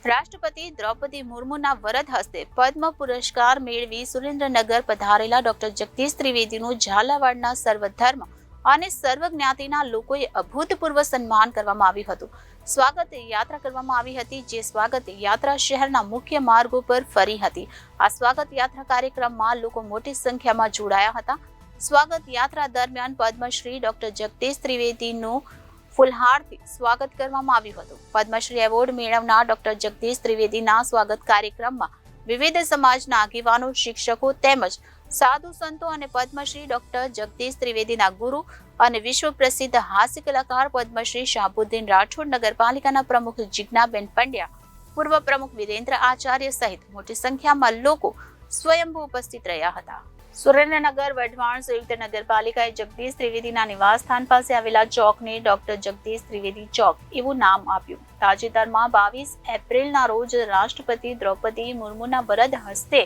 રાષ્ટ્રપતિ દ્રૌપદી મુર્મુના વરદ હસ્તે પદ્મ પુરસ્કાર મેળવી સુરેન્દ્રનગર પધારેલા ડોક્ટર જગદીશ ત્રિવેદીનું ઝાલાવાડના સર્વધર્મ અને સર્વજ્ઞાતિના લોકોએ અભૂતપૂર્વ સન્માન કરવામાં આવ્યું હતું. સ્વાગત યાત્રા કરવામાં આવી હતી, જે સ્વાગત યાત્રા શહેરના મુખ્ય માર્ગો પર ફરી હતી. આ સ્વાગત યાત્રા કાર્યક્રમમાં લોકો મોટી સંખ્યામાં જોડાયા હતા. સ્વાગત યાત્રા દરમિયાન પદ્મશ્રી ડોક્ટર જગદીશ ત્રિવેદીનું ફુલહારથી સ્વાગત કરવામાં આવ્યું હતું. પદ્મશ્રી એવોર્ડ મેળવનાર ડોક્ટર જગદીશ ત્રિવેદીના સ્વાગત કાર્યક્રમમાં વિવિધ સમાજના આગેવાનો, શિક્ષકો તેમજ સાધુ સંતો અને પદ્મશ્રી ડોક્ટર જગદીશ ત્રિવેદીના ગુરુ અને વિશ્વ પ્રસિદ્ધ હાસ્ય કલાકાર પદ્મશ્રી શાહબુદ્દીન રાઠોડ, નગરપાલિકાના પ્રમુખ જીજ્ઞાબેન પંડ્યા, પૂર્વ પ્રમુખ વિરેન્દ્ર આચાર્ય સહિત મોટી સંખ્યામાં લોકો સ્વયંભૂ ઉપસ્થિત રહ્યા હતા. સુરેન્દ્રનગર વઢવાણ સંયુક્ત નગરપાલિકાએ જગદીશ ત્રિવેદીના નિવાસસ્થાન પાસે આવેલા ચોકને ડોક્ટર જગદીશ ત્રિવેદી ચોક એવું નામ આપ્યું. તાજેતરમાં 22 એપ્રિલના રોજ રાષ્ટ્રપતિ દ્રૌપદી મુર્મુના વરદ હસ્તે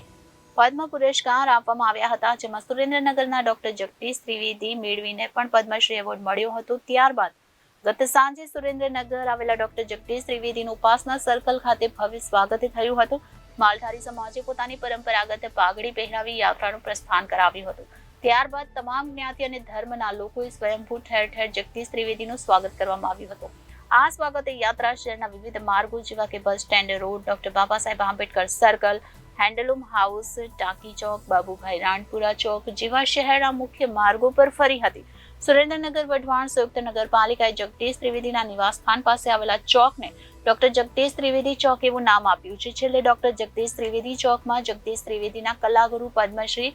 પદ્મ પુરસ્કાર આપવામાં આવ્યા હતા, જેમાં સુરેન્દ્રનગરના ડોક્ટર જગદીશ ત્રિવેદી મેળવીને પણ પદ્મશ્રી એવોર્ડ મળ્યો હતો. ત્યારબાદ ગત સાંજે સુરેન્દ્રનગર આવેલા ડોક્ટર જગદીશ ત્રિવેદીનું ઉપાસના સર્કલ ખાતે ભવ્ય સ્વાગત થયું હતું. માલધારી સમાજે પોતાની પરંપરાગત પાઘડી પહેરાવી યાત્રાનું પ્રસ્થાન કરાવ્યું હતું. ત્યારબાદ તમામ જ્ઞાતિ અને ધર્મના લોકોએ સ્વયંભૂ ઠેર ઠેર જગદીશ ત્રિવેદીનું સ્વાગત કરવામાં આવ્યું હતું. આ સ્વાગત યાત્રા શહેરના વિવિધ માર્ગો જેવા કે bus stand road, doctor Baba Saheb Ambedkar circle, handloom house, ટાંકી ચોક, બાબુભાઈ રાણપુરા ચોક જેવા શહેરના મુખ્ય માર્ગો પર ફરી હતી. સુરેન્દ્રનગર વઢવાણ સંયુક્ત નગરપાલિકાએ જગદીશ ત્રિવેદીના નિવાસસ્થાન પાસે આવેલા ચોકને ડોક્ટર જગદીશ ત્રિવેદી ચોક એવું નામ આપ્યું છે. છેલ્લે ડોક્ટર જગદીશ ત્રિવેદી ચોકમાં જગદીશ ત્રિવેદીના કલાગુરુ પદ્મશ્રી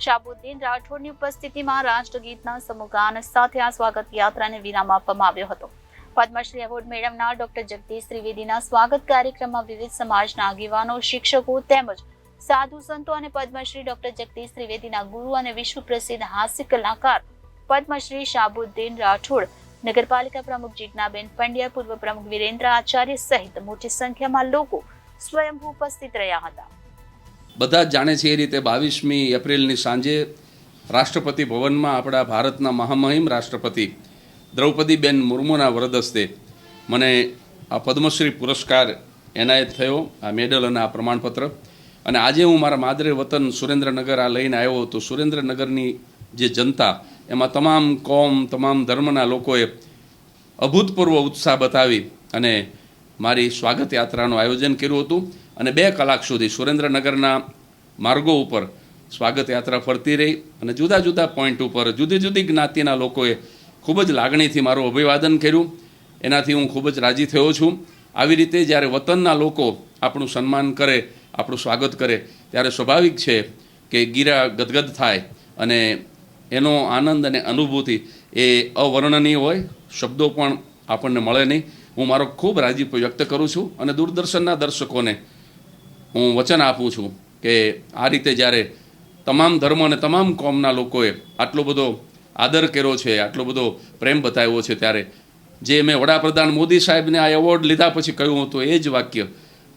શાહબુદ્દીન રાઠોડની ઉપસ્થિતિમાં રાષ્ટ્રગીતના સમૂહગાન સાથે આ સ્વાગત યાત્રાને વિરામ આપવામાં આવ્યો હતો. પદ્મશ્રી એવોર્ડ મેળવનાર ડોક્ટર જગદીશ ત્રિવેદીના સ્વાગત કાર્યક્રમમાં વિવિધ સમાજના આગેવાનો, શિક્ષકો તેમજ સાધુ સંતો અને પદ્મશ્રી ડોક્ટર જગદીશ ત્રિવેદીના ગુરુ અને વિશ્વ પ્રસિદ્ધ હાસ્ય કલાકાર પદ્મશ્રી શાહબુદ્દીન રાઠોડ, નગરપાલિકા પ્રમુખ જીજ્ઞાબેન પંડ્યા, પૂર્વ પ્રમુખ વિરેન્દ્ર આચાર્ય સહિત મોટી સંખ્યામાં લોકો સ્વયંભૂ ઉપસ્થિત રહ્યા હતા. બધા જ જાણે છે એ રીતે 22મી એપ્રિલની સાંજે રાષ્ટ્રપતિ ભવનમાં આપણા ભારતના મહામહિમ રાષ્ટ્રપતિ દ્રૌપદીબેન મુર્મુના વરદ હસ્તે મને આ પદ્મશ્રી પુરસ્કાર એનાયત થયો, આ મેડલ અને આ પ્રમાણપત્ર. અને આજે હું મારા માદરે વતન સુરેન્દ્રનગર આ લઈને આવ્યો હતો. સુરેન્દ્રનગરની જે જનતા, એમાં તમામ કોમ, તમામ ધર્મના લોકોએ અભૂતપૂર્વ ઉત્સાહ બતાવી અને મારી સ્વાગત યાત્રાનું આયોજન કર્યું હતું. અને 2 કલાક સુધી સુરેન્દ્રનગરના માર્ગો ઉપર સ્વાગત યાત્રા ફરતી રહી અને જુદા જુદા પોઈન્ટ ઉપર જુદી જુદી જ્ઞાતિના લોકોએ ખૂબ જ લાગણીથી મારું અભિવાદન કર્યું. એનાથી હું ખૂબ જ રાજી થયો છું. આવી રીતે જ્યારે વતનના લોકો આપણું સન્માન કરે, આપણું સ્વાગત કરે, ત્યારે સ્વાભાવિક છે કે ગીરા ગદગદ થાય અને એનો આનંદ અને અનુભૂતિ એ અવર્ણનીય હોય, શબ્દો પણ આપણને મળે નહીં. હું મારો ખૂબ રાજીપો વ્યક્ત કરું છું અને દૂરદર્શનના દર્શકોને હું વચન આપું છું કે આ રીતે જ્યારે તમામ ધર્મ અને તમામ કોમના લોકોએ આટલો બધો આદર કર્યો છે, આટલો બધો પ્રેમ બતાવ્યો છે, ત્યારે જે મેં વડાપ્રધાન મોદી સાહેબને આ એવોર્ડ લીધા પછી કહ્યું હતું એ જ વાક્ય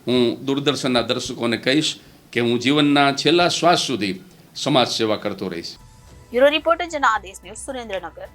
હું દૂરદર્શનના દર્શકોને કહીશ કે હું જીવનના છેલ્લા શ્વાસ સુધી સમાજ સેવા કરતો રહીશ. Bureau reporter Janadesh news, Surendranagar.